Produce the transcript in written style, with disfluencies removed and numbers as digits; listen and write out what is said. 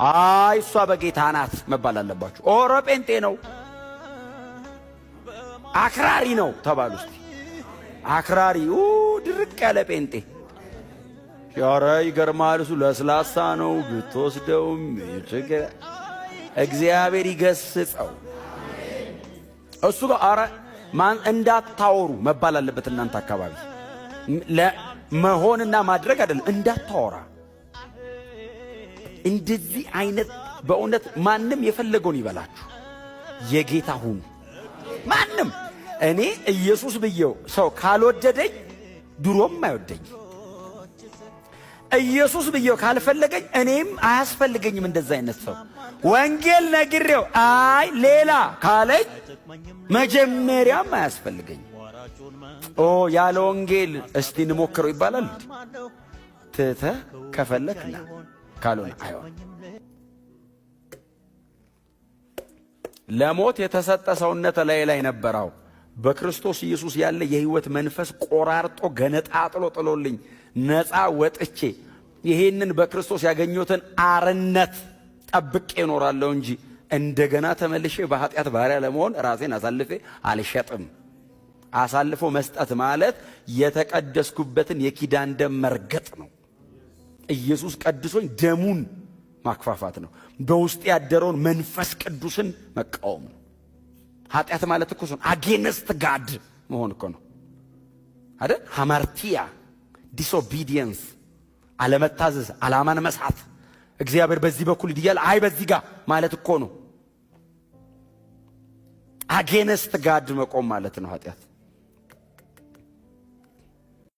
አይ እሷ በጌታ ናት መባል አለባችሁ። ኦሮ ጴንጤ ነው አክራሪ ነው ተባሉ። እስቲ አክራሪ ድርቅ ያለ ጴንጤ ሻራ ይገርማል። እሱ ለስላሳ ነው ብትወስደውም ችግር እግዚአብሔር ይገስጸው። እሱ ጋር አረ ማን እንዳታወሩ መባል አለበት። እናንተ አካባቢ ለመሆንና ማድረግ አይደለም፣ እንዳታወራ። እንደዚህ አይነት በእውነት ማንም የፈለገውን ይበላችሁ፣ የጌታ ሁኑ። ማንም እኔ ኢየሱስ ብየው ሰው ካልወደደኝ ድሮም አይወደኝ። ኢየሱስ ብየው ካልፈለገኝ እኔም አያስፈልገኝም። እንደዛ አይነት ሰው ወንጌል ነግሬው አይ ሌላ ካለኝ መጀመሪያም አያስፈልገኝ። ያለ ወንጌል እስቲ እንሞክረው ይባላል። ትተ ከፈለክና ካልሆነ አይሆን። ለሞት የተሰጠ ሰውነት ላይ ነበረው። በክርስቶስ ኢየሱስ ያለ የሕይወት መንፈስ ቆራርጦ ገነጣጥሎ ጥሎልኝ ነፃ ወጥቼ ይሄንን በክርስቶስ ያገኘሁትን አርነት ጠብቄ እኖራለሁ እንጂ እንደገና ተመልሼ በኃጢአት ባሪያ ለመሆን ራሴን አሳልፌ አልሸጥም። አሳልፎ መስጠት ማለት የተቀደስኩበትን የኪዳን ደም መርገጥ ነው። ኢየሱስ ቀድሶኝ ደሙን ማክፋፋት ነው። በውስጥ ያደረውን መንፈስ ቅዱስን መቃወም ነው። ኃጢአት ማለት እኮ ነው አጌንስት ጋድ መሆን እኮ ነው አይደል? ሃማርቲያ ዲስኦቢዲየንስ፣ አለመታዘዝ፣ አላማን መሳት፣ እግዚአብሔር በዚህ በኩል ይዲያል አይ በዚህ ጋር ማለት እኮ ነው። አጌንስት ጋድ መቆም ማለት ነው ኃጢአት።